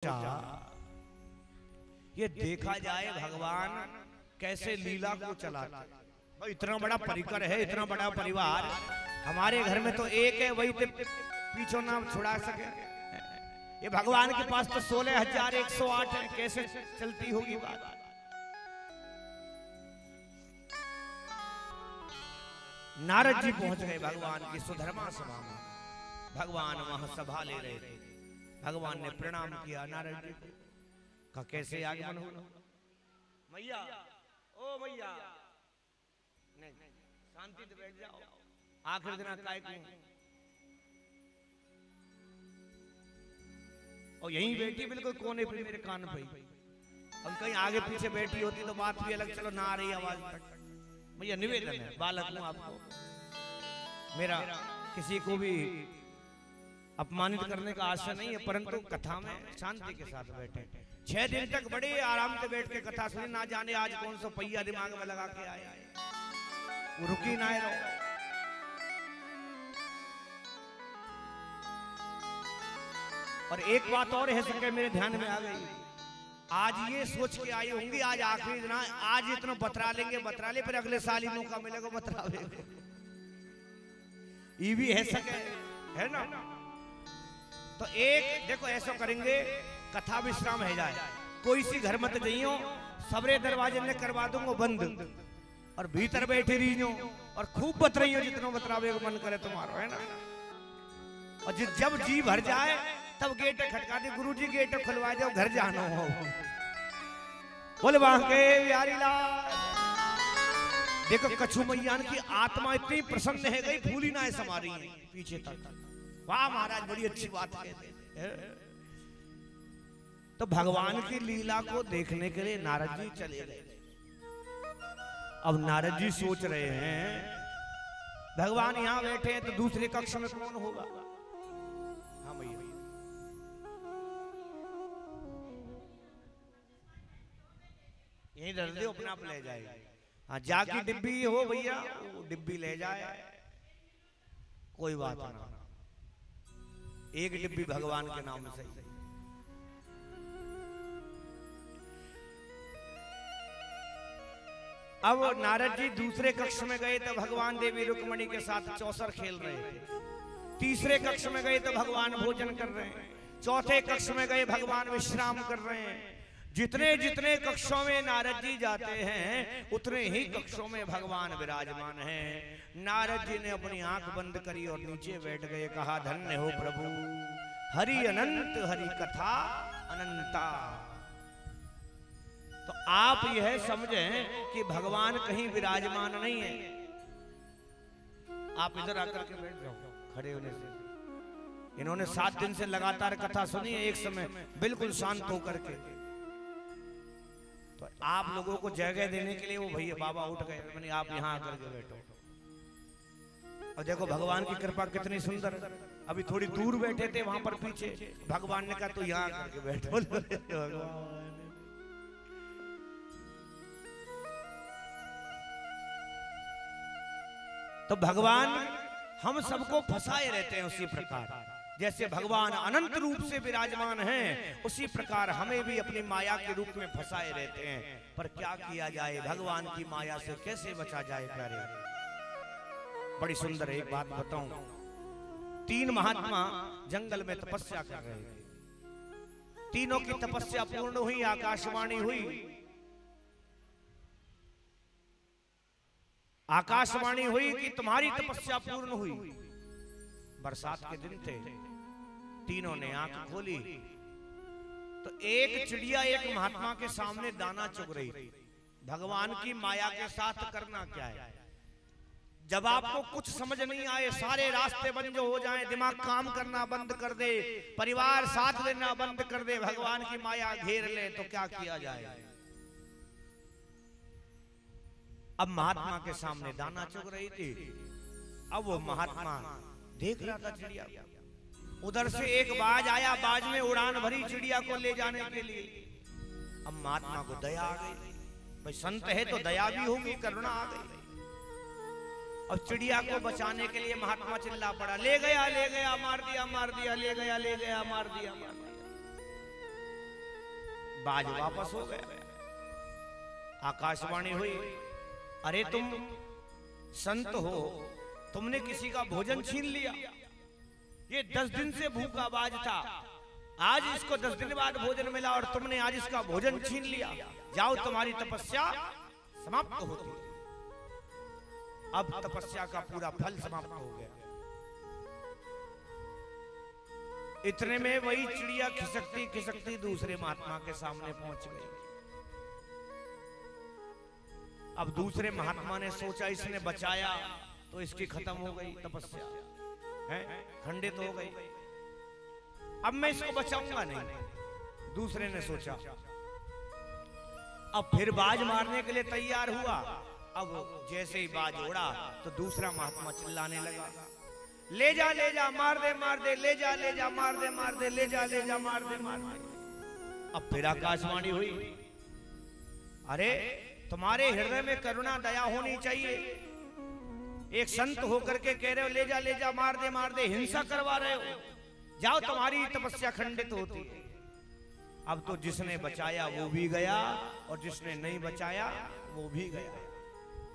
ये देखा जाए भगवान कैसे लीला को चलाते। भाई इतना बड़ा परिकर है, इतना बड़ा परिवार, हमारे घर में तो एक है, वही पीछे नाम छुड़ा सके। ये भगवान के पास तो 16,108 है, कैसे चलती होगी बात। नारद जी पहुंच गए भगवान की सुधर्मा सभा में। भगवान वहां सभा ले रहे थे। भगवान ने प्रणाम किया नारद जी का, कैसे आगमन होना। मैया, ओ मैया, नहीं शांति से बैठ जाओ, आखिर दिन काय को। और यहीं बैठी बिल्कुल कोने पे मेरे कान पे। हम कहीं आगे पीछे बैठी होती तो बात भी अलग, चलो ना आ रही आवाज तक। भैया निवेदन है, बालक हूं आपको, मेरा किसी को भी अपमानित करने का आशा नहीं है, परंतु कथा में शांति के साथ बैठे। 6 दिन तक बड़े आराम से बैठ के कथा सुनी, ना जाने आज कौन सा पहिया दिमाग में लगा के आया है, वो रुकी ना रहो। और एक बात और है सके मेरे ध्यान में आ गई, आज ये सोच के आई होंगी आज आखिरी दिन, आज इतना बतरा लेंगे, बतरा ले, फिर अगले साल ही मौका मिलेगा बतरावे। ये भी है सके, है ना। तो एक देखो ऐसा करेंगे, कथा विश्राम है जाए, कोई सी घर मत जाइयो, सबरे दरवाजे में करवा दूंगा बंद, और भीतर बैठे रहियो और खूब बतराइयो, जितना बतरावे को मन करे तुम्हारो, है ना। और जब जी भर जाए तब गेट खटका दे, गुरुजी गेट खुलवा जाओ, घर जाना हो। बोले वहां के बिहारी लाल। देखो कछु मैयान की आत्मा इतनी प्रसन्न है गई, भूली ना है समारी पीछे तक। वाह महाराज, बड़ी अच्छी बात है। तो भगवान की लीला को देखने के लिए नारद जी चले गए। अब नारद जी सोच रहे हैं भगवान यहाँ बैठे हैं तो दूसरे कक्ष में कौन होगा। हाँ भैया, यही डर दे, अपना आप ले जाएगा। हाँ जाकी डिब्बी हो भैया, डिब्बी ले जाए, कोई बात ना, एक डिब्बी भगवान के नाम से। अब नारद जी दूसरे कक्ष में गए तो भगवान देवी रुक्मणी के साथ चौसर खेल रहे थे। तीसरे कक्ष में गए तो भगवान भोजन कर रहे हैं। चौथे कक्ष में गए भगवान विश्राम कर रहे हैं। जितने जितने कक्षों में नारद जी जाते हैं उतने ही कक्षों में भगवान विराजमान हैं। नारद जी ने अपनी आंख बंद करी और नीचे बैठ गए, कहा धन्य हो प्रभु, हरि अनंत, हरि कथा अनंता। तो आप यह समझें कि भगवान कहीं विराजमान नहीं है। आप इधर आकर के बैठ जाओ खड़े होने से। इन्होंने 7 दिन से लगातार कथा सुनी है, एक समय बिल्कुल शांत होकर के। तो आप लोगों को जगह देने के लिए वो भैया बाबा उठ गए, मैंने आप यहाँ आकर के बैठो। और देखो भगवान की कृपा कितनी सुंदर। अभी थोड़ी दूर बैठे थे वहां पर पीछे, भगवान ने कहा तो यहाँ आकर के बैठो। तो भगवान हम सबको फंसाए रहते हैं उसी प्रकार, जैसे भगवान अनंत रूप से विराजमान हैं, उसी प्रकार हमें भी अपनी माया के रूप में फंसाए रहते हैं। पर क्या किया जाए, भगवान की माया से कैसे बचा जाए प्यारे। बड़ी सुंदर एक बात बताऊं, 3 महात्मा जंगल में तपस्या कर रहे थे। तीनों की तपस्या पूर्ण हुई, आकाशवाणी हुई। आकाशवाणी हुई कि तुम्हारी तपस्या पूर्ण हुई। बरसात के दिन थे, तीनों ने आंख खोली तो एक चिड़िया एक महात्मा के सामने दाना चुग रही थी। भगवान की माया के साथ करना क्या है। जब आपको कुछ समझ नहीं आए, सारे रास्ते बंद हो जाएं, दिमाग काम करना बंद कर दे, परिवार साथ लेना बंद कर दे, भगवान की माया घेर ले, तो क्या किया जाए। अब महात्मा के सामने दाना चुग रही थी। अब वो महात्मा देख रहा था चिड़िया, उधर से एक बाज आया, बाज में उड़ान भरी चिड़िया को ले जाने के लिए। अब महात्मा को दया आ गई, भाई संत है तो दया भी होगी, करुणा आ गई। और चिड़िया को बचाने के लिए महात्मा चिल्ला पड़ा, ले गया मार दिया, मार दिया, ले गया मार दिया, मार दिया। बाज वापस हो गया। आकाशवाणी हुई, अरे तुम संत हो, तुमने किसी का भोजन छीन लिया। ये 10 दिन से भूखा बाज था, आज इसको 10 दिन बाद भोजन मिला और तुमने आज इसका भोजन छीन लिया। जाओ, तुम्हारी तपस्या समाप्त होती। अब तपस्या का पूरा फल समाप्त हो गया। इतने में वही चिड़िया खिसकती खिसकती दूसरे महात्मा के सामने पहुंच गई। अब दूसरे महात्मा ने सोचा इसने बचाया तो इसकी खत्म हो गई तपस्या, है खंडित हो गई, अब मैं इसको बचाऊंगा नहीं। दूसरे ने सोचा, अब फिर बाज मारने के लिए तैयार हुआ। अब जैसे ही बाज उड़ा तो दूसरा महात्मा चिल्लाने लगा, ले जा मार दे, ले जा मार दे, ले जा मार दे। अब फिर आकाशवाणी हुई, अरे तुम्हारे हृदय में करुणा दया होनी चाहिए। एक संत होकर के कह रहे हो ले जा मार दे, हिंसा करवा रहे हो। जाओ, तुम्हारी तपस्या खंडित होती है। अब तो जिसने बचाया वो भी गया और जिसने नहीं बचाया वो भी गया।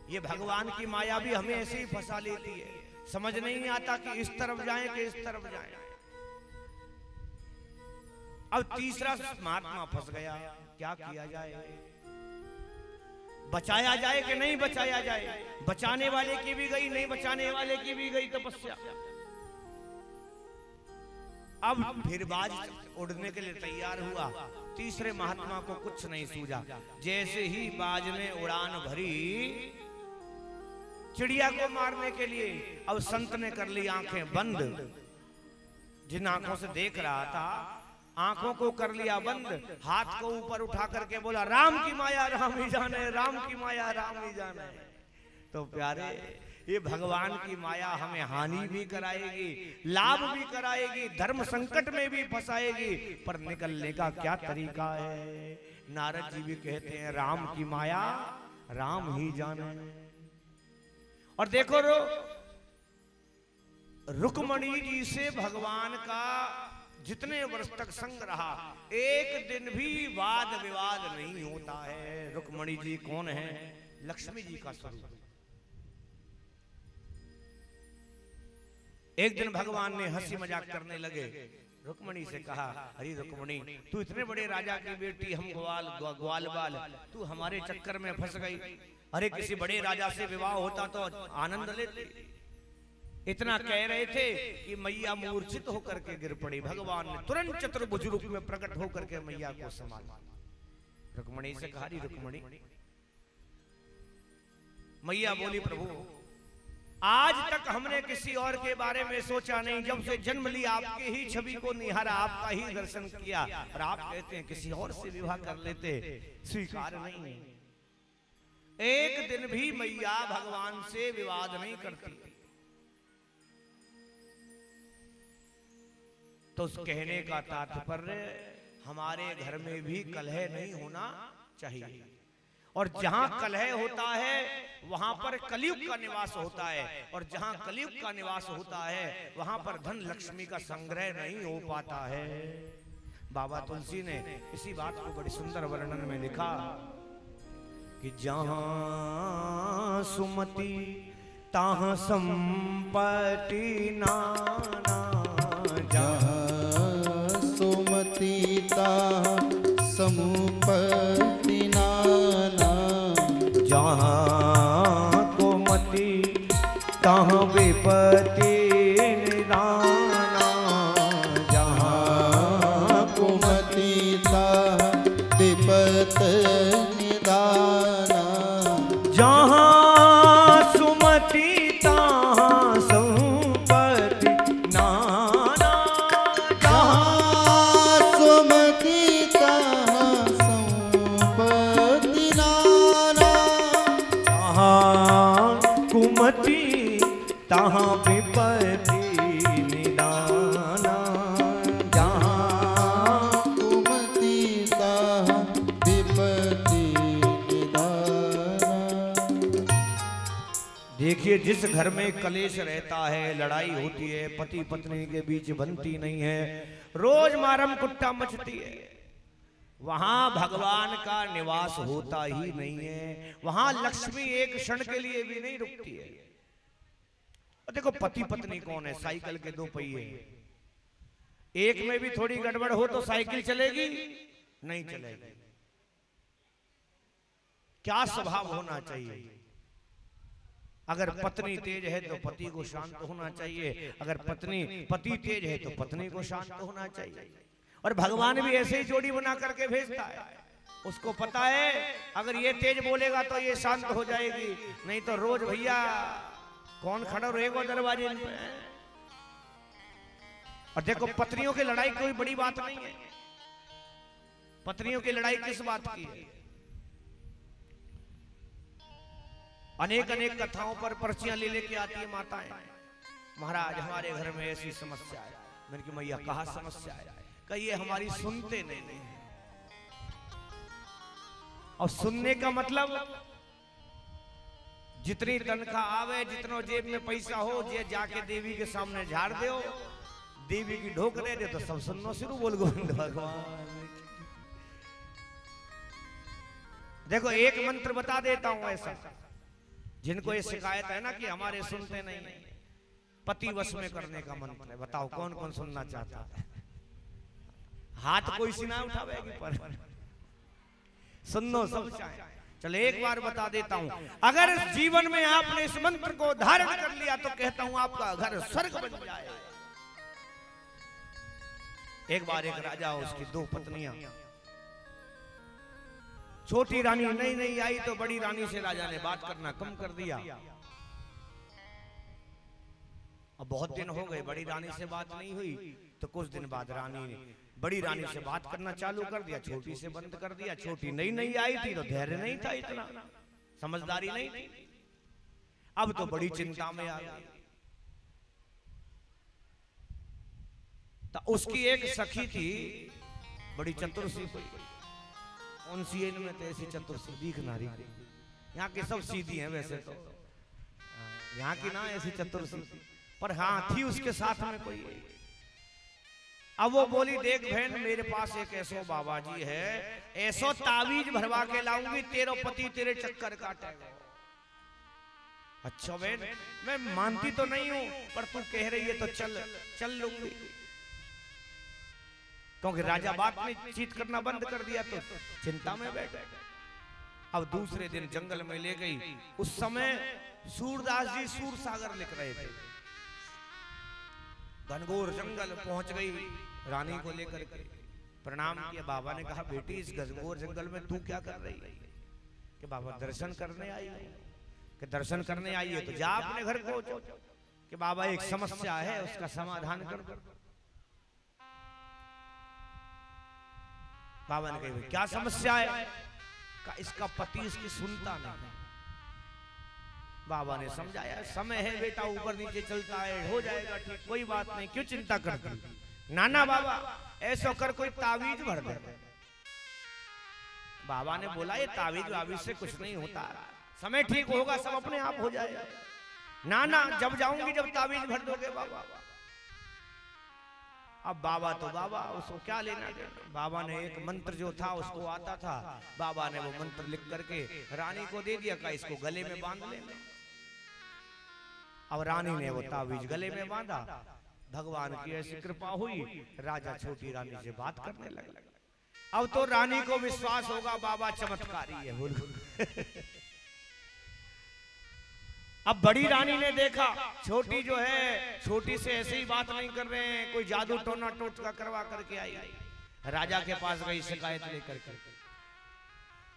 ये भगवान की माया भी हमें ऐसे ही फंसा लेती है, समझ नहीं आता कि इस तरफ जाएं कि इस तरफ जाएं। अब तीसरा महात्मा फंस गया, क्या किया जाए, बचाया जाए कि नहीं बचाया जाए। बचाने वाले की भी गई, नहीं बचाने वाले की भी गई तपस्या। अब फिर बाज उड़ने के लिए तैयार हुआ। तीसरे महात्मा को कुछ नहीं सूझा। जैसे ही बाज ने उड़ान भरी चिड़िया को मारने के लिए, अब संत ने कर ली आंखें बंद। जिन आंखों से देख रहा था आंखों को कर लिया बंद। हाथ को ऊपर उठा करके बोला, राम की माया राम ही जाने, राम की माया राम ही जाने। तो प्यारे, ये भगवान की माया हमें हानि भी कराएगी, लाभ भी कराएगी, धर्म संकट में भी फंसाएगी, पर निकलने का क्या तरीका है। नारद जी भी कहते हैं, राम की माया राम ही जाने। और देखो रुक्मणी जी से भगवान का जितने वर्ष तक संग रहा, एक दिन भी वाद विवाद नहीं होता है। रुक्मणी जी कौन है? लक्ष्मी जी का स्वरूप। एक दिन भगवान ने हंसी मजाक करने लगे। रुक्मणी से कहा, अरे रुक्मणी, तू इतने बड़े राजा की बेटी, हम ग्वाल बाल, तू हमारे चक्कर में फंस गई। अरे किसी बड़े राजा से विवाह होता तो आनंद लेते। इतना कह रहे थे कि मैया मूर्छित होकर के गिर पड़ी। भगवान ने तुरंत चतुर्भुज रूप में प्रकट होकर के मैया को संभाला। रुक्मणी से कहा, रुक्मणी, मैया बोली, प्रभु आज तक हमने किसी और के बारे में सोचा नहीं। जब से जन्म लिया आपके ही छवि को निहारा, आपका ही दर्शन किया, और आप कहते हैं किसी और से विवाह कर लेते, स्वीकार नहीं। एक दिन भी मैया भगवान से विवाद नहीं करती। तो उस कहने का तात्पर्य, हमारे घर में भी कलह नहीं होना चाहिए। और जहां कलह होता है वहां पर कलयुग का निवास होता है, और जहां कलयुग का निवास होता है वहां पर धन लक्ष्मी का संग्रह नहीं हो पाता है। बाबा तुलसी ने इसी बात को बड़ी सुंदर वर्णन में लिखा कि जहां सुमति ताहां संपत्ति नाना, जहां सुमति ताहां संपत्ति नाना, जहां कुमति तहां विपत्ति निदाना, जहां कुमति ताहां विपत्ति निदाना, जहां सुमति तहां संपत्ति नाना, जहां सुमति ताहां संपत्ति नाना, जहां कुमति तहां विपत्ति निदाना, जहां कुमति ताहां विपत्ति निदाना। देखिए, जिस घर में कलेश रहता है, लड़ाई होती है, पति पत्नी के बीच बनती नहीं है, रोज मारम कुट्टा मचती है, वहां भगवान का निवास होता ही नहीं है। वहां लक्ष्मी एक क्षण के लिए भी नहीं रुकती है। और देखो पति पत्नी कौन है? साइकिल के दो पहिए, एक में भी थोड़ी गड़बड़ हो तो साइकिल चलेगी नहीं चलेगी। क्या स्वभाव होना चाहिए? अगर पत्नी तेज है तो पति को शांत होना चाहिए, अगर पति तेज है तो पत्नी को शांत होना चाहिए। और भगवान भी ऐसे ही जोड़ी बना करके भेजता है। उसको पता है अगर ये तेज बोलेगा तो ये शांत हो जाएगी, नहीं तो रोज भैया कौन खड़ा रहेगा दरवाजे पे। और देखो पत्नियों की लड़ाई कोई बड़ी बात नहीं है। पत्नियों की लड़ाई किस बात की है? अनेक अनेक कथाओं पर पर्चियां ले लेके आती है माताएं। महाराज हमारे घर में ऐसी समस्या है। मैंने कहा मैया कहा समस्या है? कहिए हमारी सुनते नहीं है। और सुनने का मतलब जितनी तनख्वाह आवे, जितनो जेब में पैसा हो, जे जाके देवी के सामने झाड़ दो, देवी की ढोकरे दे तो सब सुनना शुरू बोल गोविंद भगवान। देखो एक मंत्र बता देता हूं ऐसा, जिनको ये शिकायत है ना कि हमारे सुनते नहीं, पति वश में करने का मंत्र है। बताओ कौन कौन सुनना चाहता है? हाथ कोई सी ना उठावेगी पर सुनो सब चाहे। चलो एक बार बता देता हूं, अगर जीवन में आपने इस मंत्र को धारण कर लिया तो कहता हूं आपका घर स्वर्ग बन जाए। एक बार एक राजा, उसकी दो पत्नियां। छोटी रानी नहीं आई तो बड़ी रानी से राजा ने बात करना कम कर दिया। अब बहुत दिन हो गए, बड़ी रानी से बात नहीं हुई, तो कुछ दिन बाद रानी ने बड़ी रानी से बात करना चालू कर दिया, छोटी से बंद कर दिया। छोटी नहीं आई थी तो धैर्य नहीं था, इतना समझदारी नहीं थी। अब तो बड़ी चिंता में आ गई। तो उसकी एक सखी थी, बड़ी चतुर सी कोई, उनसी इनमें तो ऐसी चतुर सी दिख ना रही। यहाँ की सब सीधी हैं वैसे तो, यहाँ की ना ऐसी चतुर सी, पर हाँ थी उसके साथ में कोई। अब वो बोली देख बहन मेरे पास एक ऐसो बाबा जी है, ऐसो तावीज भरवा के लाऊंगी, तेरो पति तेरे चक्कर काटेगा। अच्छा बहन मैं मानती तो नहीं हूं, पर तू कह रही है तो चल लूंगी। क्योंकि राजा बात में चीत करना बंद कर दिया तो चिंता में बैठ गए। अब दूसरे दिन जंगल में ले गई। उस समय सूरदास जी सूर सागर लिख रहे थे। घनघोर जंगल पहुंच गई, रानी को लेकर के प्रणाम किया। बाबा ने कहा बेटी इस घनघोर जंगल में तू क्या कर रही है? कि बाबा दर्शन करने आई है। कि दर्शन करने आई है तो जा अपने घर को। कि बाबा एक समस्या है उसका समाधान कर दो। बाबा ने कहा क्या समस्या है? का इसका पति इसकी सुनता नहीं। बाबा ने समझाया समय है बेटा, ऊपर नीचे चलता है, हो जाएगा ठीक, कोई बात नहीं, क्यों चिंता करती? नाना बाबा ऐसा कर कोई तावीज भर दे। बाबा ने बोला ये तावीज वावीज से कुछ नहीं होता, समय ठीक होगा सब अपने आप हो जाएगा। नाना जब जाऊंगी जब तावीज भर दोगे बाबा। अब बाबा तो बाबा, उसको क्या लेना देना। बाबा ने एक मंत्र जो था उसको आता था, बाबा ने वो मंत्र लिख करके रानी को दे दिया, का इसको गले में बांध लेना। अब रानी ने वो तावीज गले में बांधा। भगवान की ऐसी कृपा हुई, राजा छोटी रानी से बात करने लगा। अब तो रानी को विश्वास होगा बाबा चमत्कारी है। बोलो अब बड़ी रानी ने देखा छोटी जो है, छोटी से ऐसे ही बात नहीं कर रहे हैं, कोई जादू टोना टोटका करवा करके आई। राजा के पास गई शिकायत लेकर के,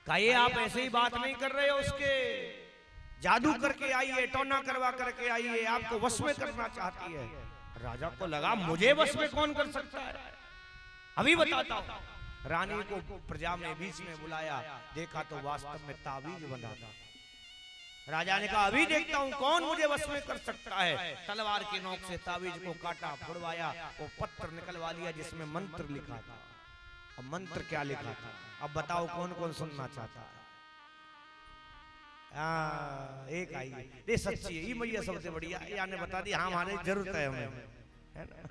कहा ये आप ऐसे ही बात नहीं कर रहे हो, उसके जादू करके आई है, टोना करवा करके आई है, आपको वश में करना चाहती है। राजा को लगा मुझे वश में कौन कर सकता है, अभी बताता हूं। रानी को प्रजा में बीच में बुलाया, देखा तो वास्तव में तावीज बंधा था। राजा ने कहा अभी देखता हूं कौन मुझे वश में कर सकता है। तलवार की नोक से तावीज को काटा, फुड़वाया, वो पत्र निकलवा लिया जिसमें मंत्र लिखा था। अब मंत्र क्या लिखा था अब बताओ कौन कौन सुनना चाहता है? एक आई ये सच्ची है, ये मैया सबसे बढ़िया, याने बता दी हाँ हमारे जरूरत है हमें, है ना।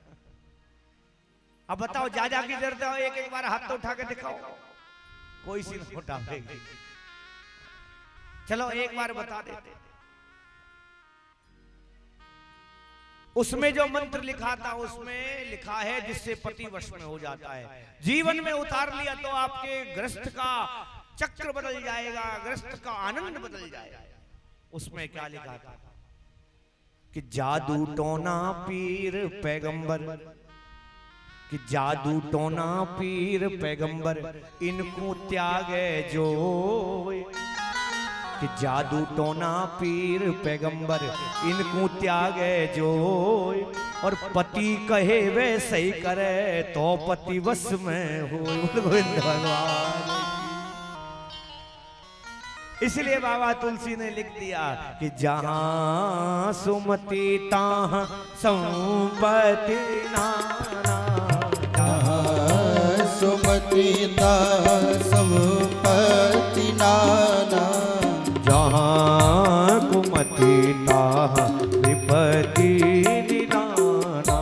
अब बताओ जा जा की जरूरत है, एक एक बार हाथ तो उठा के दिखाओ। कोई सी नोटा फेंक। चलो एक बार बता देते। उसमें जो मंत्र लिखा था उसमें लिखा है जिससे पति वश में हो जाता है, जीवन में उतार लिया तो आपके ग्रस्त का चक्र बदल जाएगा, ग्रस्त का आनंद बदल जाएगा। उसमें क्या लिखा था कि जादू टोना पीर पैगंबर, कि जादू टोना पीर पैगंबर इनको त्यागे जो, कि जादू टोना पीर पैगंबर इनको त्यागे जो, और पति कहे वे सही करे तो पति वश में हो। गोविंद भगवान। इसलिए बाबा तुलसी ने लिख दिया कि जहां सुमति ताहां संपत्ति नाना, जहां सुमति ताहां संपत्ति नाना, जहां कुमति ताहां विपत्ति निदाना,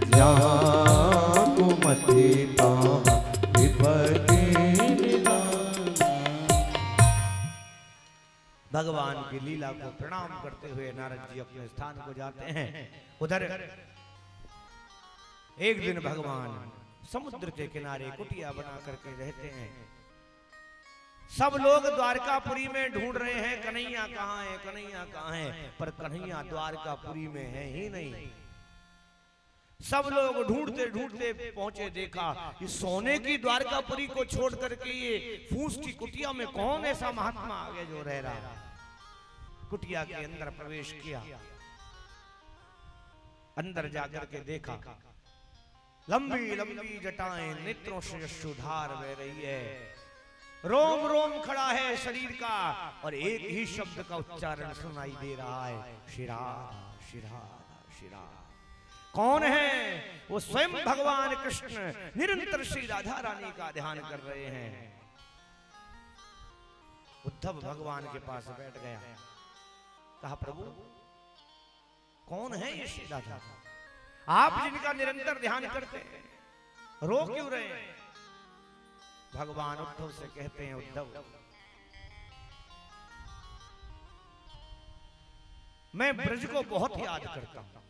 जहां कुमति ताहां विपत्ति निदाना। भगवान की लीला को प्रणाम करते हुए नारद जी अपने स्थान को जाते हैं। उधर एक दिन भगवान समुद्र के किनारे कुटिया बना करके रहते हैं। सब लोग द्वारकापुरी में ढूंढ रहे हैं कन्हैया कहाँ है, कन्हैया कहाँ है, पर कन्हैया द्वारकापुरी में है ही नहीं। सब लोग ढूंढते ढूंढते पहुंचे, देखा कि सोने की द्वारकापुरी को छोड़ करके ये फूस की कुटिया में कौन ऐसा महात्मा आ गया जो रह रहा। कुटिया के अंदर प्रवेश किया, अंदर जाकर के देखा लंबी लंबी जटाएं नेत्रों से अश्रुधार बह रही है, रोम रोम खड़ा है शरीर का, और एक ही शब्द का उच्चारण सुनाई दे रहा है, शिरा शिरा शिरा। कौन है वो? स्वयं भगवान कृष्ण निरंतर श्री राधा रानी का ध्यान कर रहे हैं। उद्धव भगवान के पास बैठ गया, कहा प्रभु कौन है ये श्री राधा, आप जिनका निरंतर ध्यान करते हैं, रो क्यों रहे हैं? भगवान उद्धव से कहते हैं, उद्धव मैं ब्रज को बहुत याद करता हूं,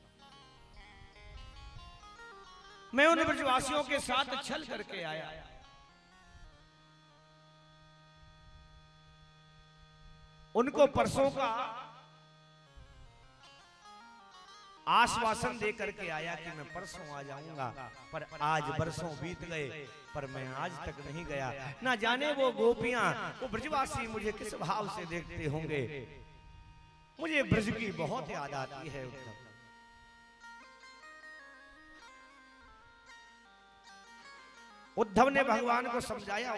मैं उन ब्रजवासियों के साथ छल करके आया, उनको परसों का आश्वासन दे करके आया कि मैं परसों आ जाऊंगा, पर आज बरसों बीत गए पर मैं आज तक नहीं गया। ना जाने वो गोपियां, वो ब्रजवासी मुझे किस भाव से देखते होंगे। मुझे ब्रज की बहुत याद आती है। उद्धव ने भगवान को समझाया,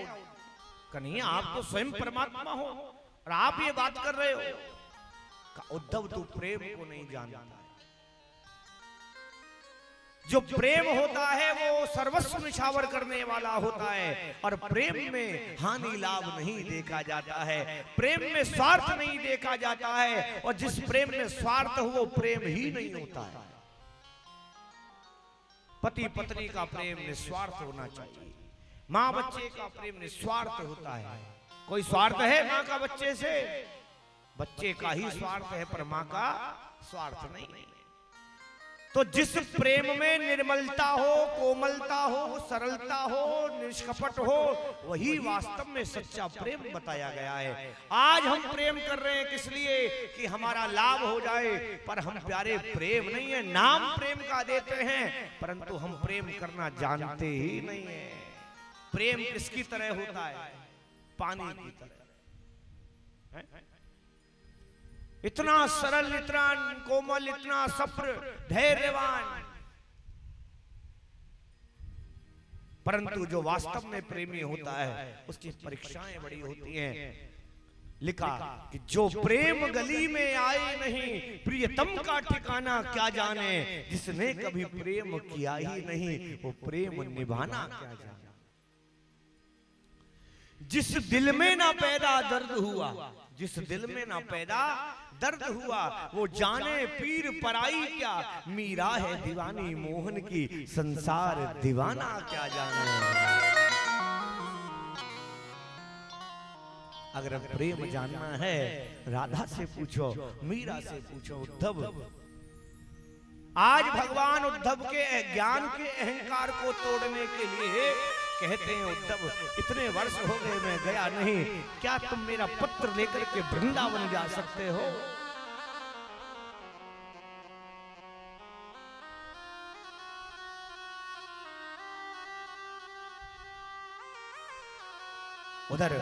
कन्हैया आप तो स्वयं परमात्मा हो और आप ये बात कर रहे हो। उद्धव तू प्रेम को नहीं जानता, जो प्रेम होता है वो सर्वस्व निछावर करने वाला होता है, और प्रेम में हानि लाभ नहीं देखा जाता है, प्रेम में स्वार्थ नहीं देखा जाता है, और जिस प्रेम में स्वार्थ हो वो प्रेम ही नहीं होता है। पति पत्नी का प्रेम निस्वार्थ होना चाहिए, माँ बच्चे का प्रेम निस्वार्थ होता है। कोई स्वार्थ है माँ का बच्चे से? बच्चे का ही स्वार्थ है, पर माँ का स्वार्थ नहीं। तो जिस प्रेम में निर्मलता हो, कोमलता हो, सरलता हो, निष्कपट हो, वही वास्तव में सच्चा प्रेम बताया गया है। आज हम प्रेम कर रहे हैं किस लिए? कि हमारा लाभ हो जाए, पर हम प्यारे प्रेम नहीं है, नाम प्रेम का देते हैं, परंतु हम प्रेम करना जानते ही नहीं है। प्रेम किसकी तरह होता है? पानी की तरह है? इतना सरल, इतना कोमल, इतना सप्र, धैर्यवान, परंतु जो वास्तव में प्रेमी होता है उसकी परीक्षाएं बड़ी होती हैं। लिखा कि जो प्रेम गली में आए नहीं, प्रियतम का ठिकाना क्या जाने, जिसने कभी प्रेम किया ही नहीं वो प्रेम निभाना क्या जाने। जिस दिल में ना पैदा दर्द हुआ, जिस दिल में ना पैदा दर्द हुआ, वो जाने पीर पराई क्या, मीरा है दीवानी मोहन की, संसार दीवाना क्या जाने। अगर प्रेम जानना है राधा से पूछो, मीरा से पूछो, उद्धव। आज भगवान उद्धव के ज्ञान के अहंकार को तोड़ने के लिए कहते हैं, उद्धव इतने वर्ष हो गए मैं गया नहीं, क्या तुम मेरा पत्र लेकर के वृंदावन जा सकते हो? उधर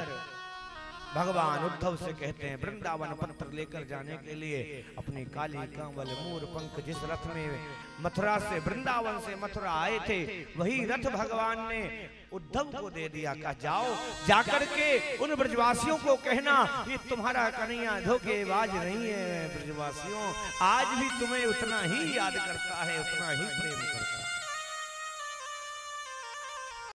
भगवान उद्धव से कहते हैं, वृंदावन पत्र लेकर जाने के लिए अपनी काली कांवल मोर पंख जिस रथ में मथुरा से वृंदावन से मथुरा आए थे, वही रथ भगवान ने उद्धव को दे दिया। कहा जाओ, जाकर के उन ब्रजवासियों को कहना ये तुम्हारा कन्हैया धोखेबाज नहीं है। ब्रजवासियों, आज भी तुम्हें उतना ही याद करता है, उतना ही प्रेम करता है।